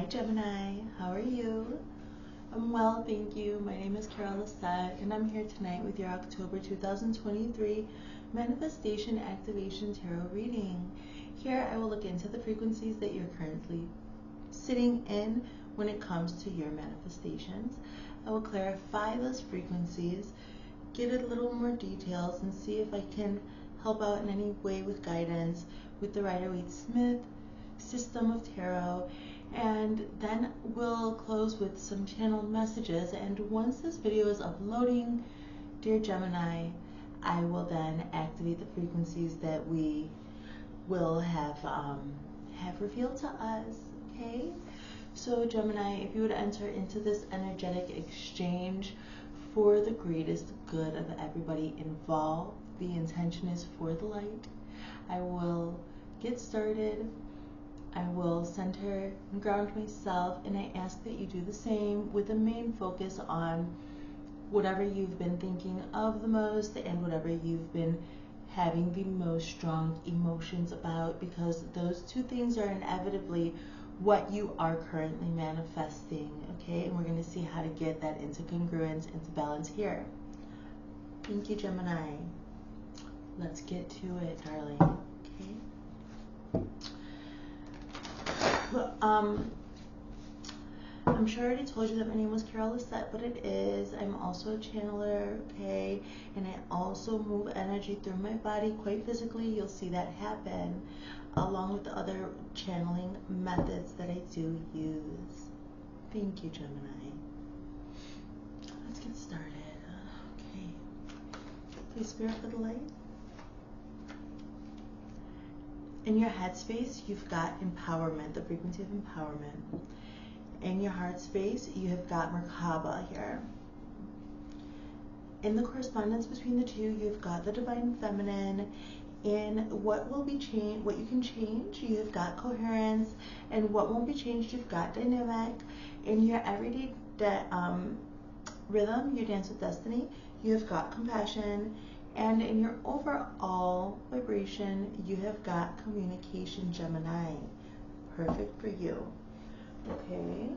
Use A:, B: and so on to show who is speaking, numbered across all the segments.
A: Gemini, how are you? I'm well, thank you. My name is Carol Lissette, and I'm here tonight with your October 2023 Manifestation Activation Tarot reading. Here I will look into the frequencies that you're currently sitting in when it comes to your manifestations. I will clarify those frequencies, get a little more details, and see if I can help out in any way with guidance with the Rider-Waite-Smith system of tarot. And then we'll close with some channeled messages, and once this video is uploading, dear Gemini, I will then activate the frequencies that we will have revealed to us. Okay, so Gemini, if you would enter into this energetic exchange for the greatest good of everybody involved, the intention is for the light. I will get started. I will center and ground myself, and I ask that you do the same with a main focus on whatever you've been thinking of the most and whatever you've been having the most strong emotions about, because those two things are inevitably what you are currently manifesting, okay? And we're going to see how to get that into congruence, into balance here. Thank you, Gemini. Let's get to it, darling, okay? I'm sure I already told you that my name was Carol Lissette, but it is. I'm also a channeler, okay? And I also move energy through my body quite physically. You'll see that happen along with the other channeling methods that I do use. Thank you, Gemini. Let's get started. Okay. Please, Spirit for the light. In your head space, you've got empowerment, the frequency of empowerment. In your heart space, you have got Merkaba here. In the correspondence between the two, you've got the divine feminine. In what will be changed, what you can change, you have got coherence. And what won't be changed, you've got dynamic. In your everyday rhythm, your dance with destiny, you have got compassion. And in your overall vibration, you have got communication, Gemini. Perfect for you. Okay.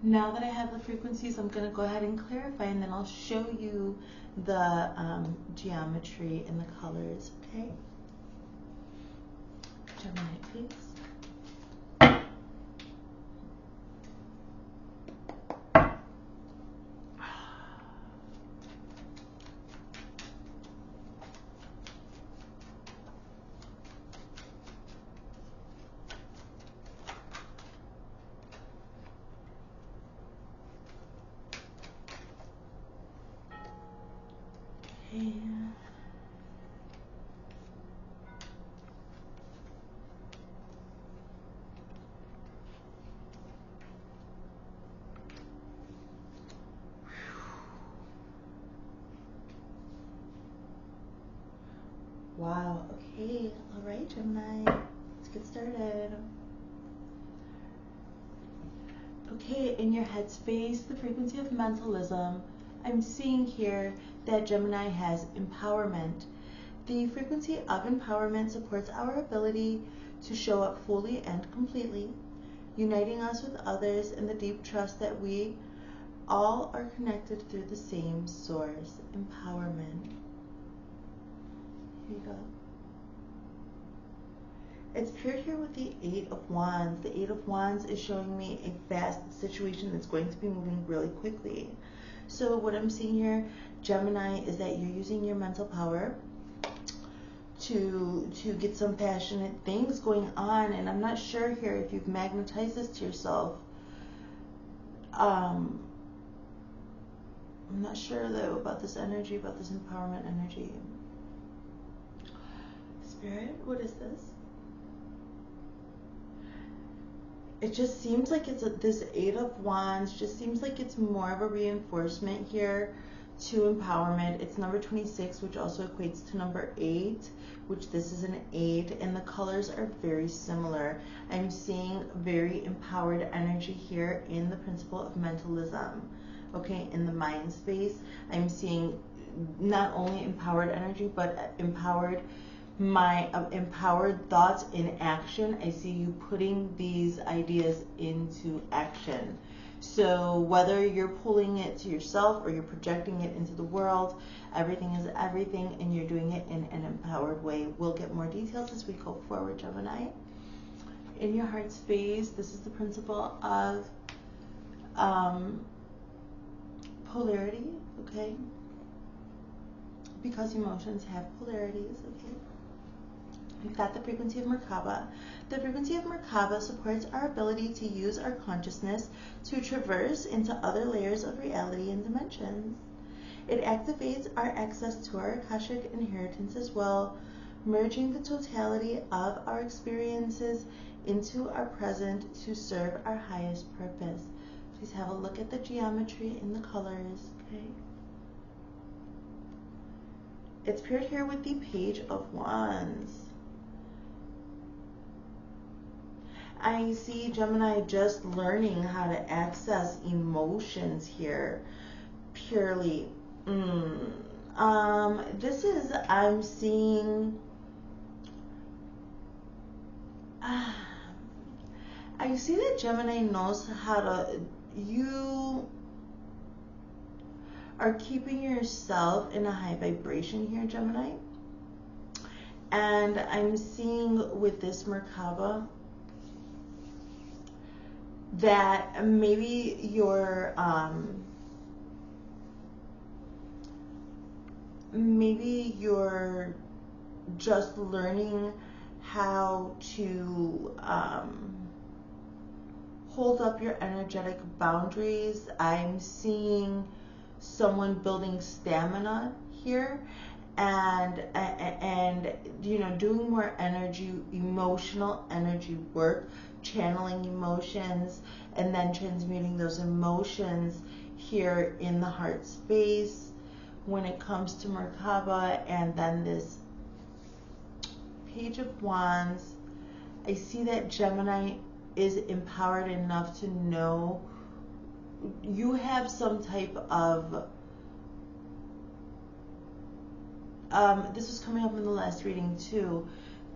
A: Now that I have the frequencies, I'm going to go ahead and clarify, and then I'll show you the geometry and the colors. Okay. Gemini, please. Wow, okay, all right, Gemini, let's get started. Okay, in your headspace, the frequency of mentalism, I'm seeing here that Gemini has empowerment. The frequency of empowerment supports our ability to show up fully and completely, uniting us with others in the deep trust that we all are connected through the same source. Empowerment. Here you go. It's paired here with the Eight of Wands. The Eight of Wands is showing me a fast situation that's going to be moving really quickly. So what I'm seeing here, Gemini, is that you're using your mental power to get some passionate things going on, and I'm not sure here if you've magnetized this to yourself. I'm not sure though about this energy, about this empowerment energy. Spirit, what is this? It just seems like it's this Eight of Wands just seems like it's more of a reinforcement here to empowerment. It's number 26, which also equates to number 8, which this is an 8, and the colors are very similar. I'm seeing very empowered energy here in the principle of mentalism. Okay, in the mind space, I'm seeing not only empowered energy, but empowered my empowered thoughts in action. I see you putting these ideas into action. So whether you're pulling it to yourself or you're projecting it into the world, everything is everything, and you're doing it in an empowered way. We'll get more details as we go forward, Gemini. In your heart space, this is the principle of polarity, okay? Because emotions have polarities, okay? We've got the frequency of Merkaba. The frequency of Merkaba supports our ability to use our consciousness to traverse into other layers of reality and dimensions. It activates our access to our Akashic inheritance as well, merging the totality of our experiences into our present to serve our highest purpose. Please have a look at the geometry and the colors, okay? It's paired here with the Page of Wands. I see Gemini just learning how to access emotions here purely. This is, I'm seeing, I see that Gemini knows how to, you are keeping yourself in a high vibration here, Gemini. And I'm seeing with this Merkaba that maybe you're just learning how to hold up your energetic boundaries. I'm seeing someone building stamina here, and you know, doing more emotional energy work, channeling emotions, and then transmuting those emotions here in the heart space when it comes to Merkaba. And then this Page of Wands, I see that Gemini is empowered enough to know you have some type of this was coming up in the last reading too.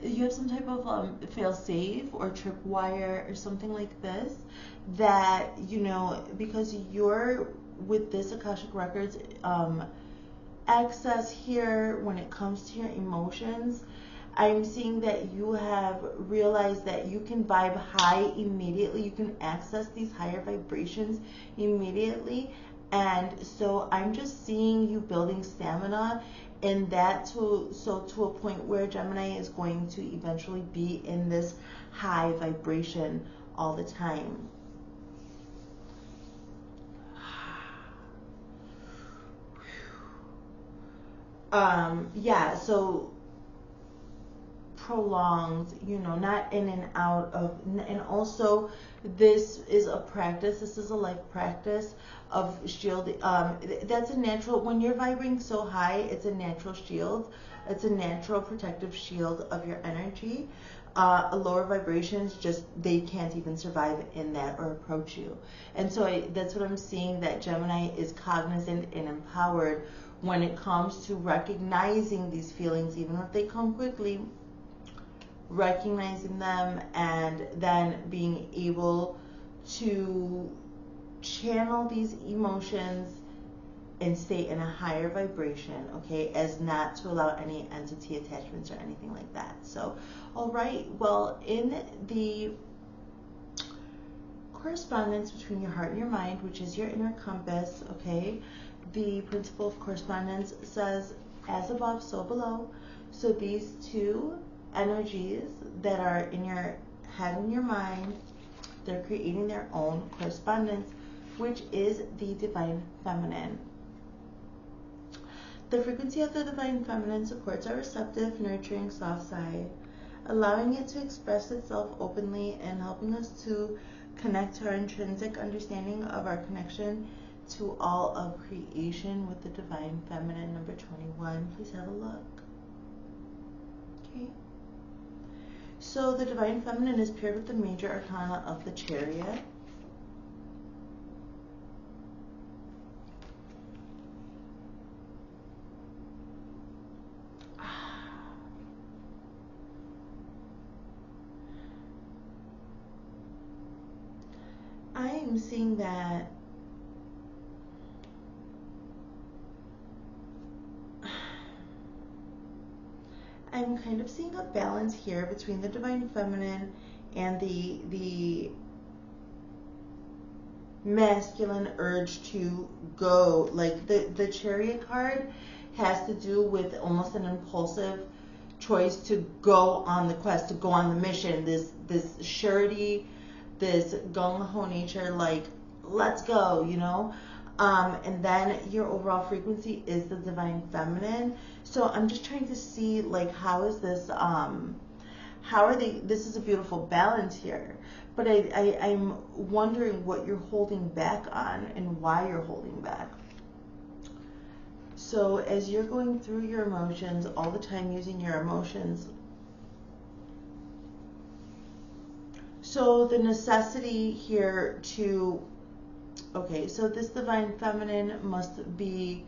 A: You have some type of fail-safe or tripwire or something like this, that, you know, because you're with this Akashic Records access here when it comes to your emotions. I'm seeing that you have realized that you can vibe high immediately. You can access these higher vibrations immediately. And so I'm just seeing you building stamina in that to a point where Gemini is going to eventually be in this high vibration all the time. Yeah, so prolonged, you know, not in and out of, and also this is a practice, this is a life practice of shield. That's a natural, when you're vibrating so high, it's a natural shield, it's a natural protective shield of your energy. Lower vibrations, just they can't even survive in that or approach you. And so that's what I'm seeing, that Gemini is cognizant and empowered when it comes to recognizing these feelings, even if they come quickly, recognizing them and then being able to channel these emotions and stay in a higher vibration, okay, as not to allow any entity attachments or anything like that. So, all right, well, in the correspondence between your heart and your mind, which is your inner compass, okay, the principle of correspondence says, as above, so below. So these two energies that are in your head and your mind, they're creating their own correspondence, which is the divine feminine. The frequency of the divine feminine supports our receptive, nurturing, soft side, allowing it to express itself openly and helping us to connect to our intrinsic understanding of our connection to all of creation with the divine feminine, number 21. Please have a look. Okay. So the divine feminine is paired with the major arcana of the Chariot. I'm seeing that I'm kind of seeing a balance here between the divine feminine and the masculine urge to go. Like the Chariot card has to do with almost an impulsive choice to go on the quest, to go on the mission, this surety, this gung-ho nature, like let's go, you know. And then your overall frequency is the divine feminine. So I'm just trying to see, like, how is this, how are they, this is a beautiful balance here. But I'm wondering what you're holding back on and why you're holding back. So as you're going through your emotions all the time, using your emotions, so the necessity here to, okay, so this divine feminine must be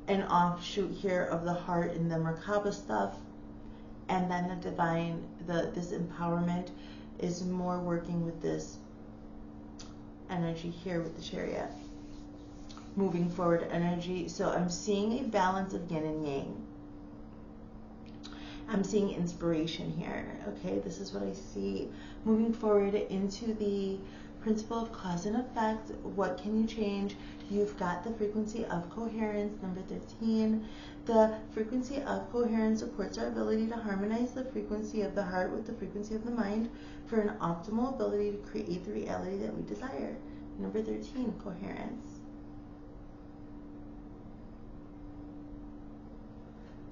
A: an offshoot here of the heart and the Merkaba stuff. And then the divine, this empowerment is more working with this energy here with the Chariot. Moving forward energy. So I'm seeing a balance of yin and yang. I'm seeing inspiration here. Okay, this is what I see. Moving forward into the principle of cause and effect. What can you change? You've got the frequency of coherence, number 13. The frequency of coherence supports our ability to harmonize the frequency of the heart with the frequency of the mind for an optimal ability to create the reality that we desire. Number 13, coherence.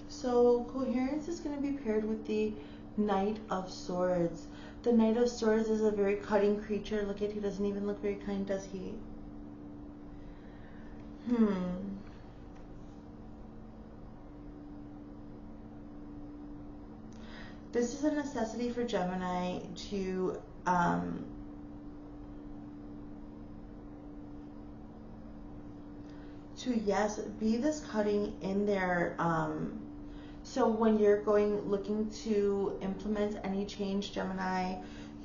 A: So coherence is going to be paired with the Knight of Swords. The Knight of Swords is a very cutting creature. Look at, he doesn't even look very kind, does he? This is a necessity for Gemini to yes, be this cutting in their so when you're looking to implement any change, Gemini,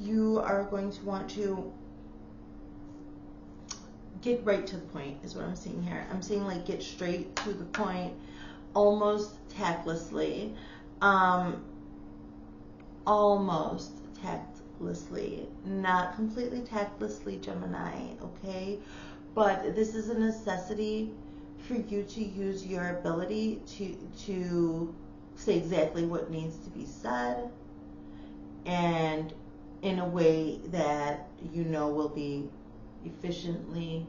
A: you are going to want to get right to the point, is what I'm seeing here. I'm seeing like get straight to the point, almost tactlessly, almost tactlessly, not completely tactlessly, Gemini, okay? But this is a necessity for you to use your ability to say exactly what needs to be said, and in a way that you know will be efficiently,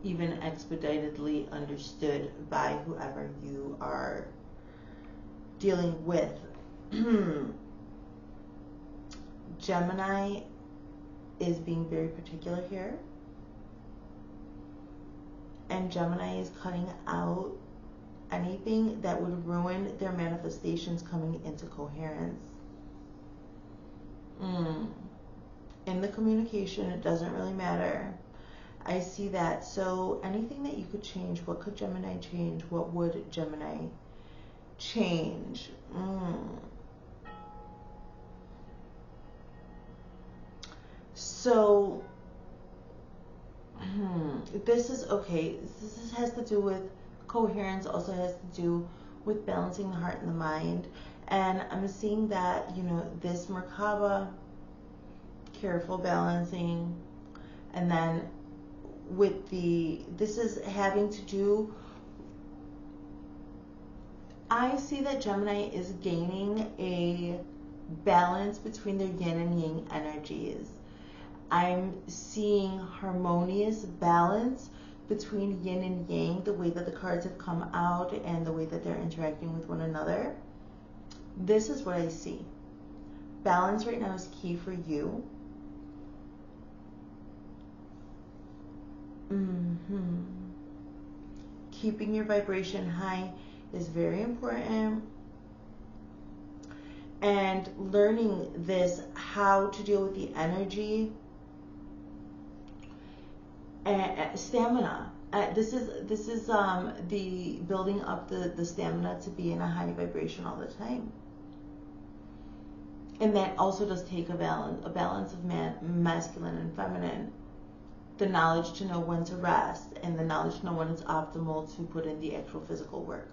A: even expeditedly understood by whoever you are dealing with. Gemini is being very particular here. And Gemini is cutting out anything that would ruin their manifestations coming into coherence. In the communication, it doesn't really matter. I see that. So anything that you could change, what could Gemini change? What would Gemini change? So this is okay. This has to do with coherence, also has to do with balancing the heart and the mind. And I'm seeing that, you know, this Merkaba, careful balancing, and then with this is having to do, I see that Gemini is gaining a balance between their yin and yang energies. I'm seeing harmonious balance between yin and yang, the way that the cards have come out and the way that they're interacting with one another. This is what I see. Balance right now is key for you. Keeping your vibration high is very important. And learning this, how to deal with the energy and stamina. This is the building up the stamina to be in a high vibration all the time. And that also does take a balance of masculine and feminine. the knowledge to know when to rest, and the knowledge to know when it's optimal to put in the actual physical work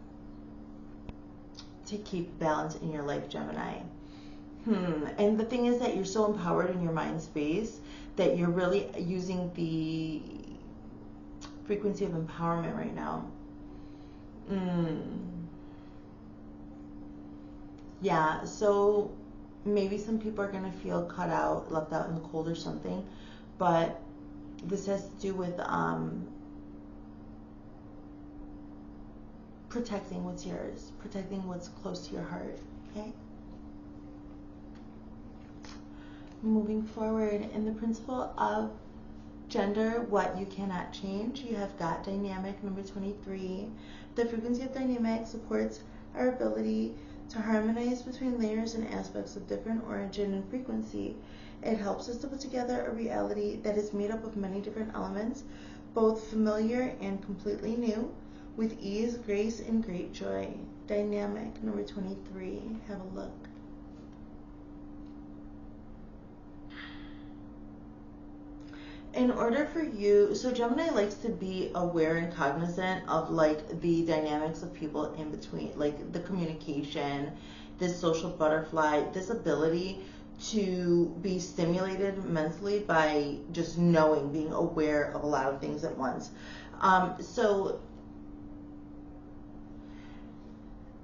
A: to keep balance in your life, Gemini. And the thing is that you're so empowered in your mind space that you're really using the frequency of empowerment right now. Yeah, so maybe some people are going to feel cut out, left out in the cold or something, but this has to do with protecting what's yours, protecting what's close to your heart, okay? Moving forward, in the principle of gender, what you cannot change, you have got dynamic number 23. The frequency of dynamic supports our ability to harmonize between layers and aspects of different origin and frequency. It helps us to put together a reality that is made up of many different elements, both familiar and completely new, with ease, grace, and great joy. Dynamic number 23. Have a look. In order for you, so Gemini likes to be aware and cognizant of like the dynamics of people in between, like the communication, this social butterfly, this ability to be stimulated mentally by just knowing, being aware of a lot of things at once. So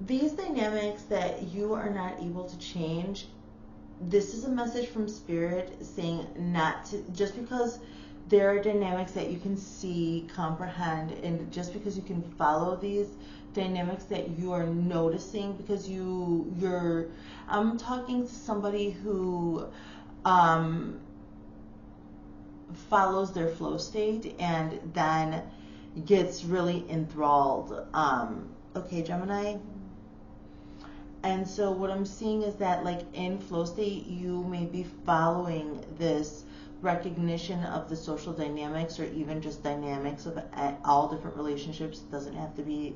A: these dynamics that you are not able to change, this is a message from Spirit saying not to, just because there are dynamics that you can see, comprehend, and just because you can follow these dynamics that you are noticing, because I'm talking to somebody who follows their flow state and then gets really enthralled. Okay, Gemini. And so what I'm seeing is that like in flow state, you may be following this recognition of the social dynamics, or even just dynamics of all different relationships. It doesn't have to be,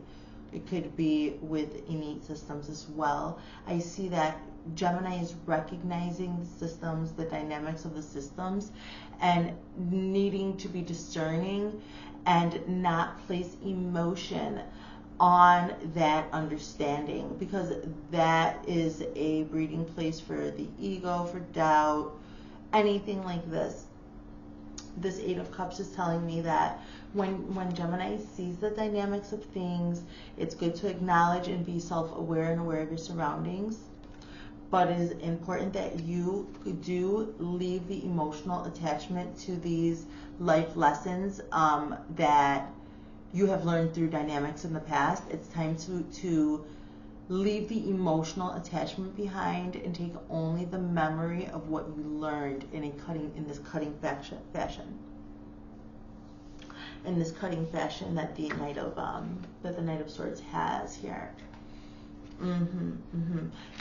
A: it could be with innate systems as well. I see that Gemini is recognizing the systems, the dynamics of the systems, and needing to be discerning and not place emotion on that understanding, because that is a breeding place for the ego, for doubt, anything like this. This Eight of Cups is telling me that when Gemini sees the dynamics of things, it's good to acknowledge and be self-aware and aware of your surroundings. But it is important that you do leave the emotional attachment to these life lessons that you have learned through dynamics in the past. It's time to leave the emotional attachment behind and take only the memory of what you learned in this cutting fashion. In this cutting fashion that the Knight of Swords has here.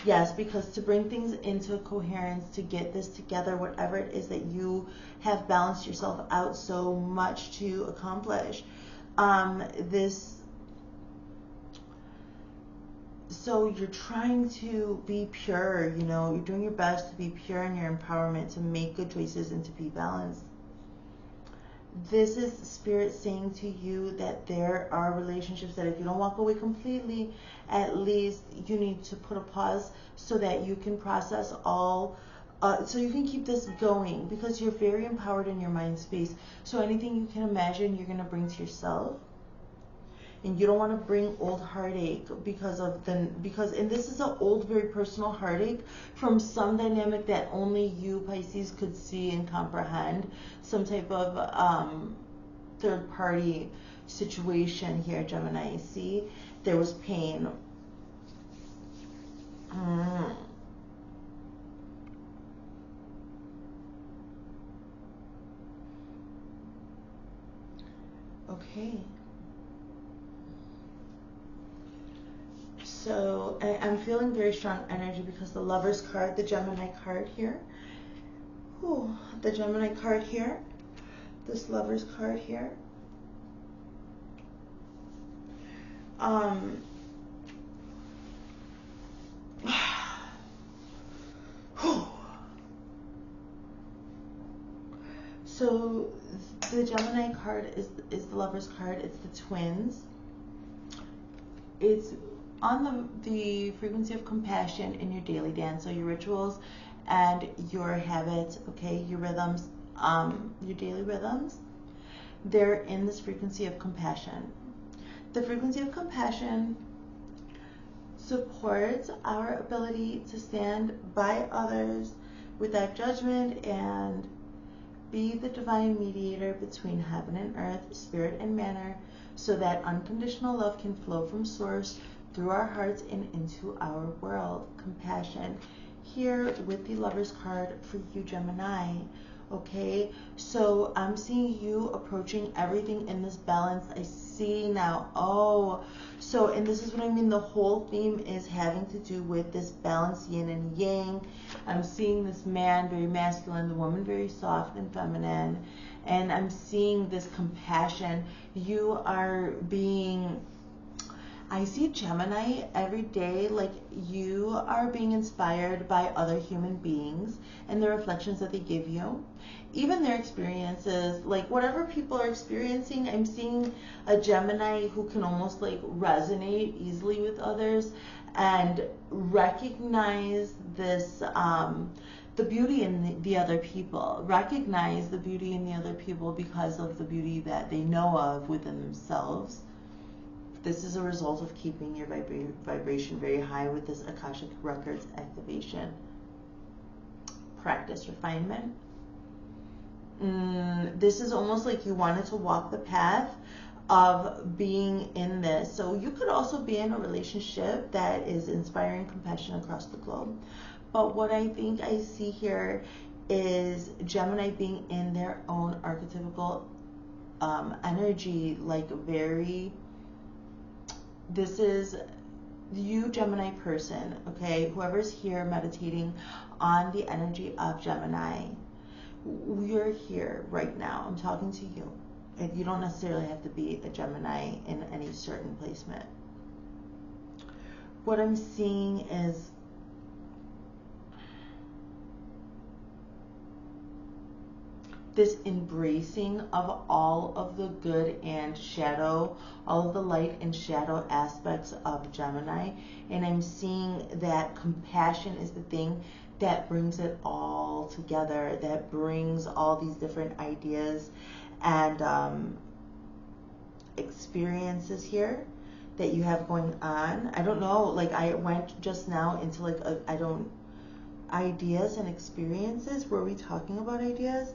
A: Yes, because to bring things into coherence, to get this together, whatever it is that you have balanced yourself out so much to accomplish. So you're trying to be pure, you're doing your best to be pure in your empowerment, to make good choices and to be balanced. This is Spirit saying to you that there are relationships that if you don't walk away completely, at least you need to put a pause so that you can process all, so you can keep this going, because you're very empowered in your mind space. So anything you can imagine, you're going to bring to yourself. And you don't want to bring old heartache and this is an old, very personal heartache from some dynamic that only you, Pisces, could see and comprehend. Some type of third party situation here, Gemini. See, there was pain. Okay. So I'm feeling very strong energy because the Lover's card, the Gemini card here, the Gemini card here, this Lover's card here, So the Gemini card is the Lover's card. It's the twins. It's on the frequency of compassion in your daily dance, so your rituals and your habits, okay, your rhythms, your daily rhythms, they're in this frequency of compassion. The frequency of compassion supports our ability to stand by others without judgment and be the divine mediator between heaven and earth, spirit and matter, so that unconditional love can flow from source through our hearts and into our world. Compassion. Here with the Lover's card for you, Gemini. Okay, so I'm seeing you approaching everything in this balance. I see now. Oh, so, and this is what I mean, the whole theme is having to do with this balance, yin and yang. I'm seeing this man very masculine, the woman very soft and feminine, and I'm seeing this compassion. You are being, I see Gemini every day, like you are being inspired by other human beings and the reflections that they give you, even their experiences, like whatever people are experiencing. I'm seeing a Gemini who can almost like resonate easily with others and recognize this, the beauty in the other people, recognize the beauty in the other people because of the beauty that they know of within themselves. This is a result of keeping your vibration very high with this Akashic Records activation. Practice refinement. This is almost like you wanted to walk the path of being in this. So you could also be in a relationship that is inspiring compassion across the globe. But what I think I see here is Gemini being in their own archetypical energy, like very... This is you, Gemini person, okay? Whoever's here meditating on the energy of Gemini, we're here right now. I'm talking to you. And you don't necessarily have to be a Gemini in any certain placement. What I'm seeing is this embracing of all of the good and shadow, all of the light and shadow aspects of Gemini. And I'm seeing that compassion is the thing that brings it all together, that brings all these different ideas and experiences here that you have going on. I don't know, like I went just now into like ideas and experiences. Were we talking about ideas?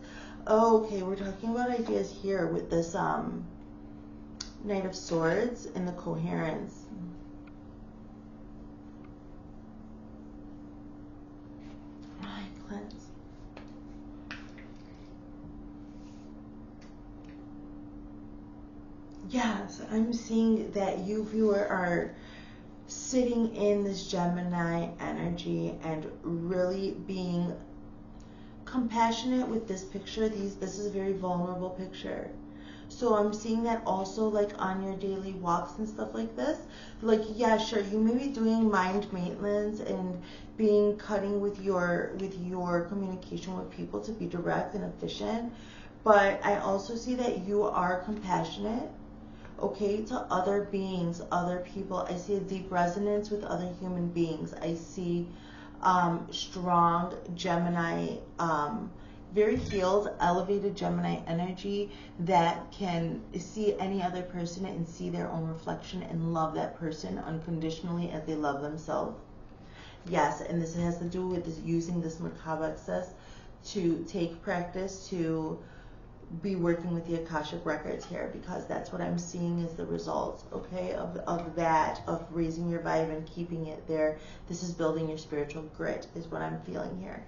A: Oh, okay, we're talking about ideas here with this Knight of Swords and the coherence. I cleanse. Yes, I'm seeing that you, viewer, are sitting in this Gemini energy and really being compassionate with this picture. This is a very vulnerable picture. So I'm seeing that also like on your daily walks and stuff like this. Like, yeah, sure, you may be doing mind maintenance and being cutting with your communication with people to be direct and efficient. But I also see that you are compassionate, okay, to other beings, other people. I see a deep resonance with other human beings. I see strong Gemini, very healed, elevated Gemini energy that can see any other person and see their own reflection and love that person unconditionally as they love themselves. Yes, and this has to do with this, using this Merkaba access to take practice to be working with the Akashic Records here, because that's what I'm seeing is the results, okay, of that, of raising your vibe and keeping it there. This is building your spiritual grit is what I'm feeling here.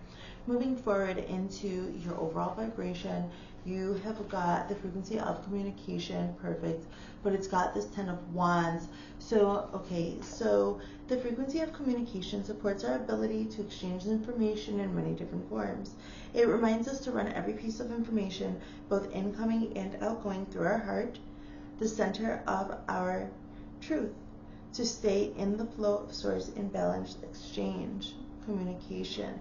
A: Moving forward into your overall vibration, you have got the frequency of communication, perfect, but it's got this 10 of Wands. So, okay, so the frequency of communication supports our ability to exchange information in many different forms. It reminds us to run every piece of information, both incoming and outgoing, through our heart, the center of our truth, to stay in the flow of source in balanced exchange, communication.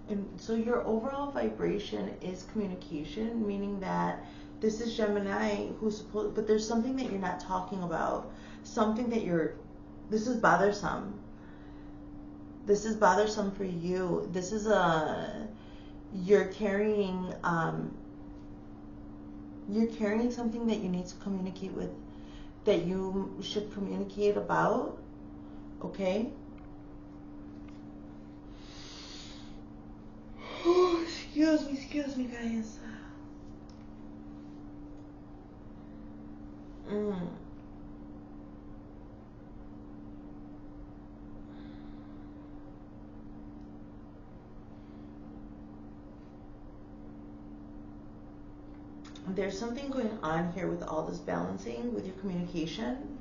A: And so your overall vibration is communication, meaning that this is Gemini who's supposed, but there's something that you're not talking about. Something that this is bothersome. This is bothersome for you. This is you're carrying something that you need to communicate with, that you should communicate about, okay? Oh, excuse me, guys. There's something going on here with all this balancing with your communication.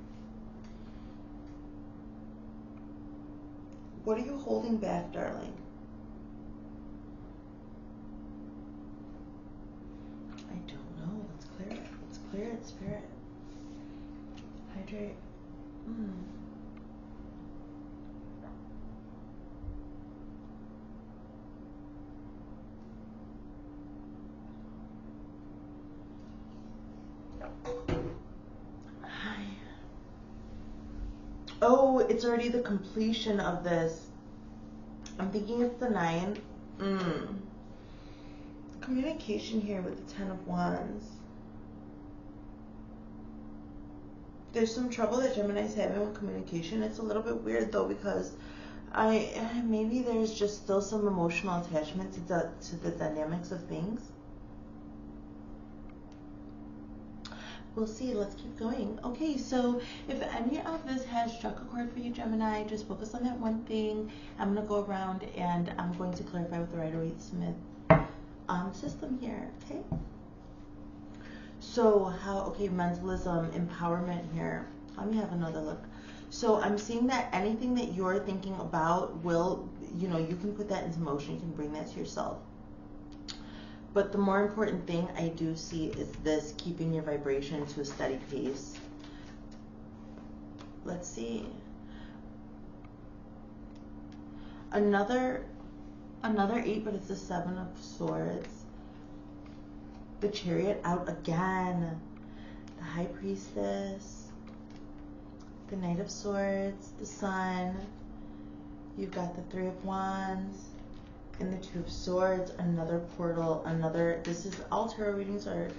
A: What are you holding back, darling? I don't know. Let's clear it. Let's clear it, Spirit. Hydrate. Hi. Oh, it's already the completion of this. I'm thinking it's the 9. Communication here with the 10 of Wands. There's some trouble that Gemini's having with communication. It's a little bit weird though, because maybe there's just still some emotional attachment to the dynamics of things. We'll see. Let's keep going. Okay, so if any of this has struck a chord for you, Gemini, just focus on that one thing. I'm going to go around and I'm going to clarify with the Rider-Waite-Smith system here, okay? So mentalism, empowerment here. Let me have another look. So I'm seeing that anything that you're thinking about will, you can put that into motion. You can bring that to yourself. But the more important thing I do see is this, keeping your vibration to a steady pace. Let's see. Another 8, but it's the 7 of Swords. The Chariot out again. The High Priestess. The Knight of Swords. The Sun. You've got the 3 of Wands. And the 2 of Swords. Another portal. This is, all tarot readings are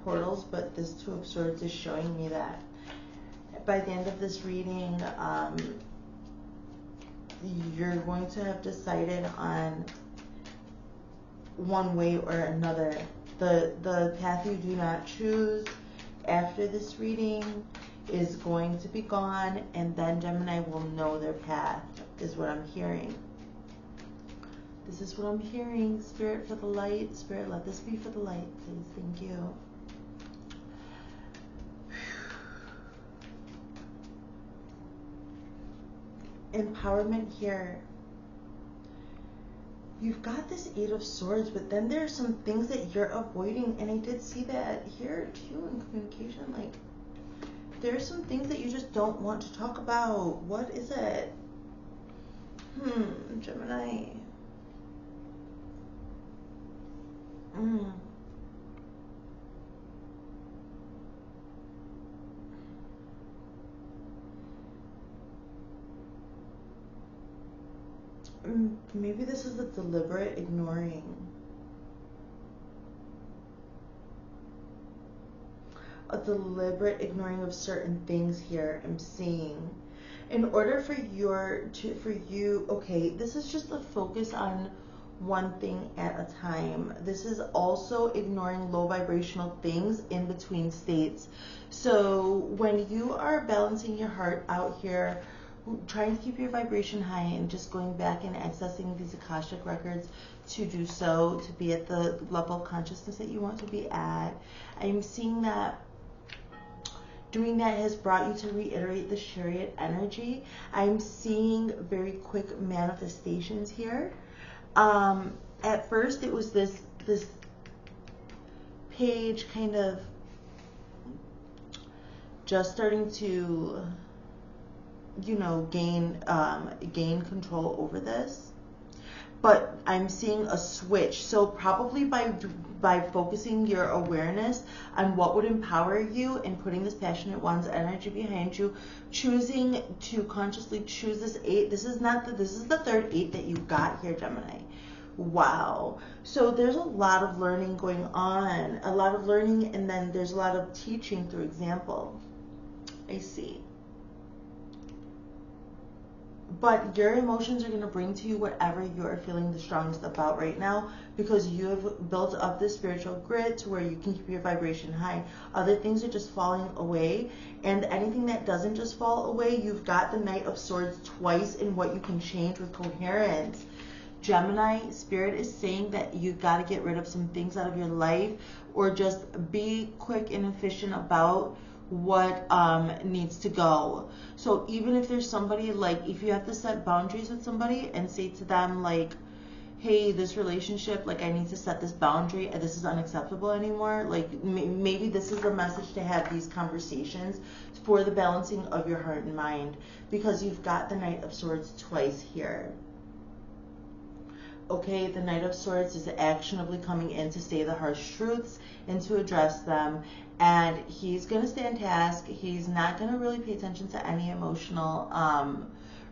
A: portals, but this 2 of Swords is showing me that by the end of this reading, you're going to have decided on one way or another. The path you do not choose after this reading is going to be gone, and then Gemini will know their path, is what I'm hearing. This is what I'm hearing. Spirit, for the light. Spirit, let this be for the light, please. Thank you. Empowerment here. You've got this 8 of Swords, but then there's some things that you're avoiding, and I did see that here too in communication. Like, there's some things that you just don't want to talk about. What is it? Gemini. Maybe this is a deliberate ignoring. A deliberate ignoring of certain things here I'm seeing. In order for you, okay, this is just a focus on one thing at a time. This is also ignoring low vibrational things in between states. So when you are balancing your heart out here, trying to keep your vibration high and just going back and accessing these Akashic records to do so, to be at the level of consciousness that you want to be at, I'm seeing that doing that has brought you to reiterate the Chariot energy. I'm seeing very quick manifestations here. At first it was this page kind of just starting to, gain control over this. but I'm seeing a switch. So probably by focusing your awareness on what would empower you and putting this passionate one's energy behind you, choosing to consciously choose this 8. This is the third 8 that you got here, Gemini. Wow. So there's a lot of learning going on, a lot of learning, and then there's a lot of teaching through example. I see. But your emotions are going to bring to you whatever you are feeling the strongest about right now, because you have built up this spiritual grid to where you can keep your vibration high. Other things are just falling away, and anything that doesn't just fall away, you've got the Knight of Swords twice in what you can change with coherence. Gemini, Spirit is saying that you got to get rid of some things out of your life, or just be quick and efficient about what needs to go. So even if there's somebody, like if you have to set boundaries with somebody and say to them like, hey, this relationship, like I need to set this boundary, this is unacceptable anymore, like maybe this is the message to have these conversations for the balancing of your heart and mind, because you've got the Knight of Swords twice here. Okay, the Knight of Swords is actionably coming in to say the harsh truths and to address them. And he's going to stand task. He's not going to really pay attention to any emotional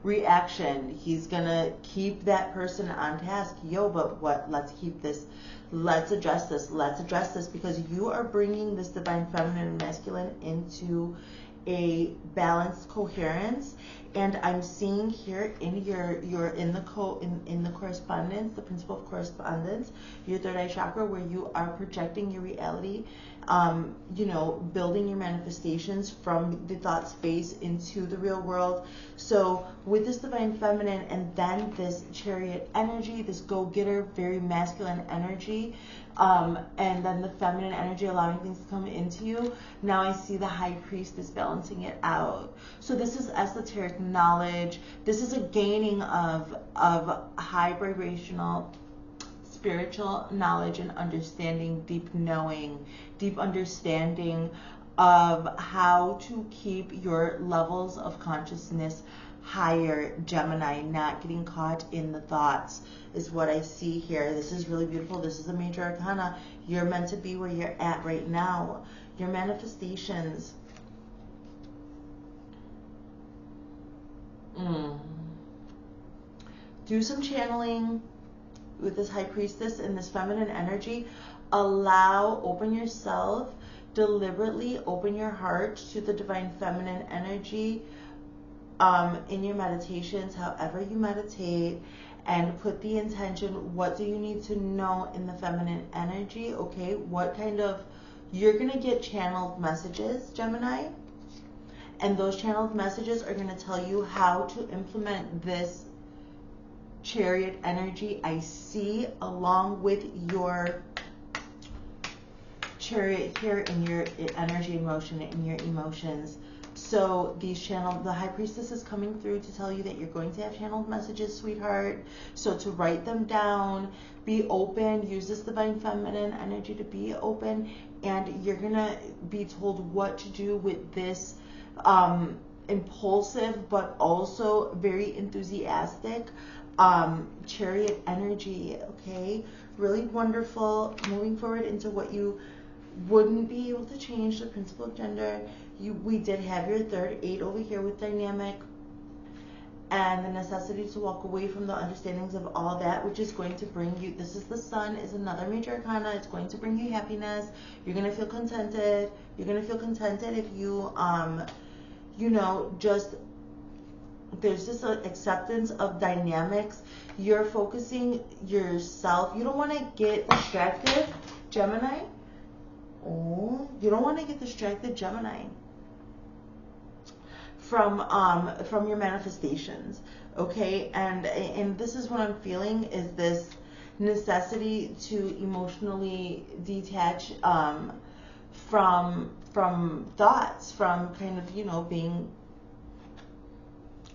A: reaction. He's going to keep that person on task. Yo, but what? Let's keep this. Let's address this. Let's address this, because you are bringing this divine feminine and masculine into a balanced coherence. And I'm seeing here in you're in the correspondence, the principle of correspondence, your third eye chakra, where you are projecting your reality, building your manifestations from the thought space into the real world. So with this divine feminine and then this chariot energy, this go-getter, very masculine energy, and then the feminine energy allowing things to come into you. Now I see the high priestess balancing it out. So this is esoteric knowledge. This is a gaining of high vibrational spiritual knowledge and understanding, deep knowing, deep understanding of how to keep your levels of consciousness higher, Gemini, not getting caught in the thoughts is what I see here. This is really beautiful. This is a major arcana. You're meant to be where you're at right now. Your manifestations. Do some channeling with this high priestess and this feminine energy. Open yourself, deliberately open your heart to the divine feminine energy in your meditations, however you meditate, and put the intention, what do you need to know in the feminine energy? Okay, what kind of, you're going to get channeled messages, Gemini, and those channeled messages are going to tell you how to implement this chariot energy I see along with your chariot here in your energy, emotion, and your emotions. So the high priestess is coming through to tell you that you're going to have channeled messages, sweetheart. So to write them down, be open, use this divine feminine energy to be open, and you're gonna be told what to do with this impulsive but also very enthusiastic chariot energy. Okay, really wonderful. Moving forward into what you wouldn't be able to change, the principle of gender. We did have your third 8 over here with dynamic and the necessity to walk away from the understandings of all that, which is going to bring you, this is the sun, is another major arcana. It's going to bring you happiness. You're going to feel contented. You're going to feel contented if you just, there's this acceptance of dynamics. You're focusing yourself. You don't want to get distracted, Gemini. Oh, you don't want to get distracted, Gemini, from your manifestations. Okay, and this is what I'm feeling, is this necessity to emotionally detach from thoughts, from kind of being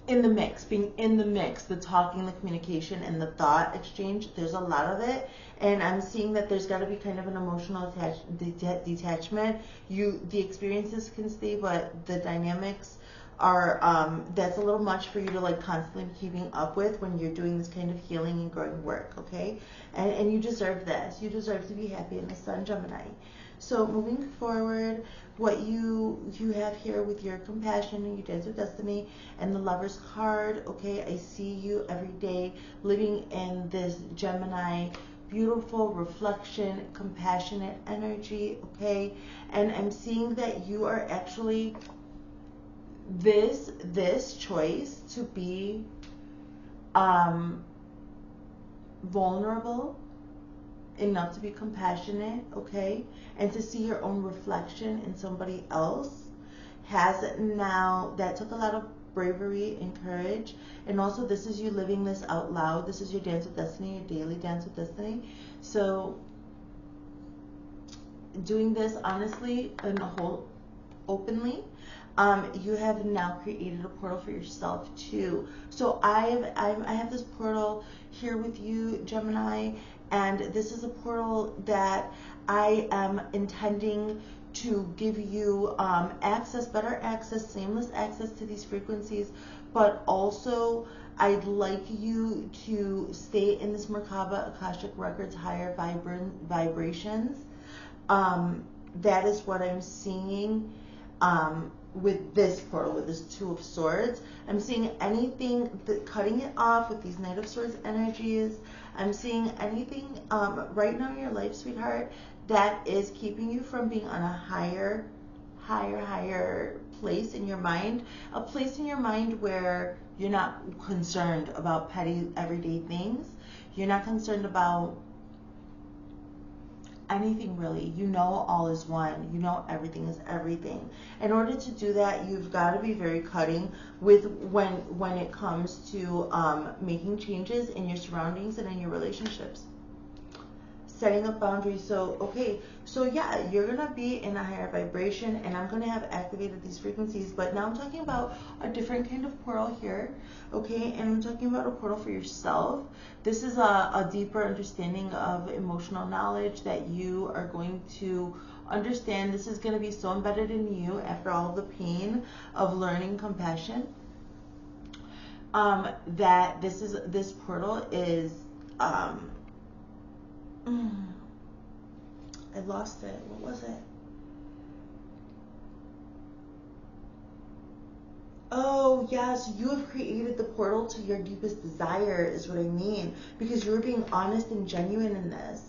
A: in the mix, the talking, the communication, and the thought exchange. There's a lot of it, and I'm seeing that there's got to be kind of an emotional detachment. The experiences can stay, but the dynamics that's a little much for you to like constantly be keeping up with when you're doing this kind of healing and growing work, okay? And you deserve this. You deserve to be happy in the sun, Gemini. So moving forward, what you have here with your compassion and your dance with destiny and the Lover's card, okay? I see you every day living in this Gemini beautiful reflection, compassionate energy, okay? And I'm seeing that you are actually this choice to be vulnerable enough to be compassionate, okay, and to see your own reflection in somebody else that took a lot of bravery and courage. And also, this is you living this out loud. This is your dance with destiny, your daily dance with destiny. So doing this honestly and openly, you have now created a portal for yourself too. So I have this portal here with you, Gemini, and this is a portal that I am intending to give you better access, seamless access to these frequencies, but also I'd like you to stay in this Merkaba Akashic Records higher vibrations. That is what I'm seeing with this portal, with this Two of Swords. I'm seeing anything cutting it off with these Knight of Swords energies. I'm seeing anything right now in your life, sweetheart, that is keeping you from being on a higher place in your mind. A place in your mind where you're not concerned about petty everyday things. You're not concerned about anything really. You know all is one. You know everything is everything. In order to do that, you've got to be very cutting with when it comes to making changes in your surroundings and in your relationships. Setting up boundaries. So okay, so yeah, you're gonna be in a higher vibration, and I'm gonna have activated these frequencies. But now I'm talking about a different kind of portal here, okay? And I'm talking about a portal for yourself. This is a deeper understanding of emotional knowledge that you are going to understand. This is going to be so embedded in you after all of the pain of learning compassion, that this portal is I lost it. What was it? Oh, yes, you have created the portal to your deepest desire is what I mean. Because you were being honest and genuine in this.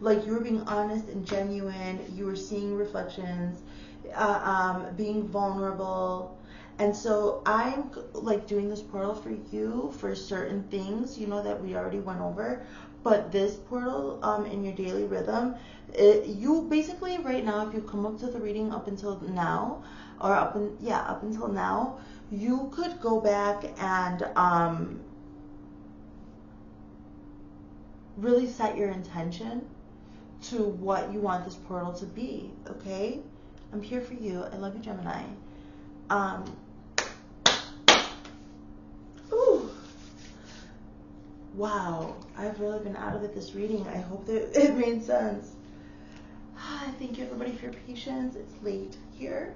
A: Like, you were being honest and genuine. You were seeing reflections, being vulnerable. And so I'm like doing this portal for you for certain things, you know, that we already went over. But this portal in your daily rhythm, you basically right now, if you come up to the reading up until now, or up until now, you could go back and really set your intention to what you want this portal to be, okay? I'm here for you. I love you, Gemini. Ooh. Wow, I've really been out of it this reading. I hope that it made sense. Thank you, everybody, for your patience. It's late here.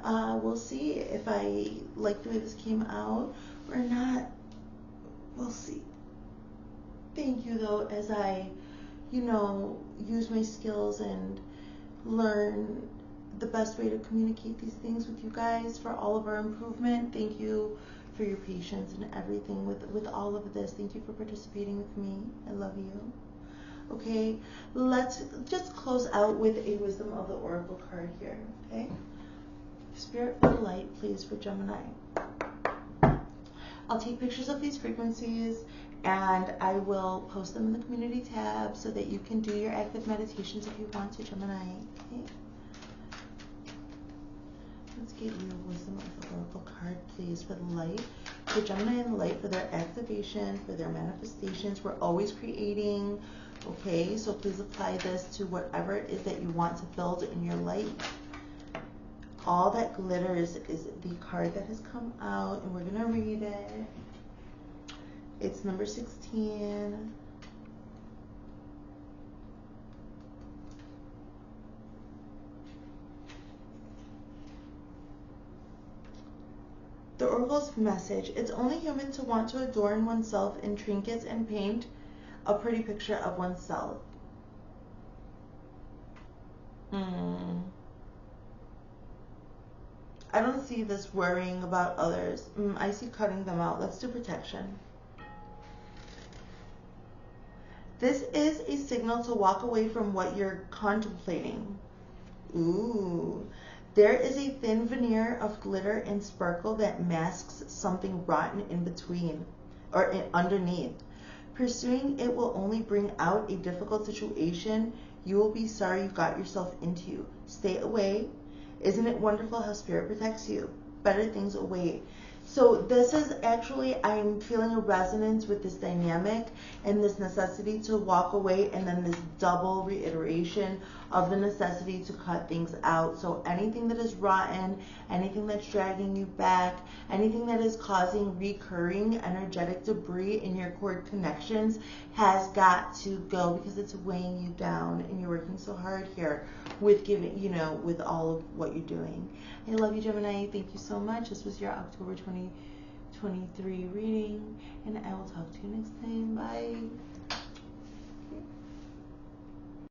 A: We'll see if I like the way this came out or not. We'll see. Thank you, though, as I, use my skills and learn the best way to communicate these things with you guys for all of our improvement. Thank you for your patience and everything with all of this. Thank you for participating with me. I love you. Okay, let's just close out with a Wisdom of the Oracle card here, okay? Spirit for the light, please, for Gemini. I'll take pictures of these frequencies and I will post them in the community tab so that you can do your active meditations if you want to, Gemini. Okay? Let's get you a Wisdom of the Oracle card, please, for the light. For Gemini and the light, for their activation, for their manifestations. We're always creating, okay? So please apply this to whatever it is that you want to build in your life. All that glitters is the card that has come out, and we're going to read it. It's number 16. Oracle's message. It's only human to want to adorn oneself in trinkets and paint a pretty picture of oneself. I don't see this worrying about others. I see cutting them out. Let's do protection. This is a signal to walk away from what you're contemplating. Ooh. There is a thin veneer of glitter and sparkle that masks something rotten in between or underneath. Pursuing it will only bring out a difficult situation you will be sorry you got yourself into. Stay away. Isn't it wonderful how spirit protects you? Better things await. So this is actually, I'm feeling a resonance with this dynamic and this necessity to walk away, and then this double reiteration of the necessity to cut things out. So anything that is rotten, anything that's dragging you back, anything that is causing recurring energetic debris in your cord connections has got to go, because it's weighing you down and you're working so hard here with giving, with all of what you're doing. I love you, Gemini. Thank you so much. This was your October 2023 reading, and I will talk to you next time. Bye.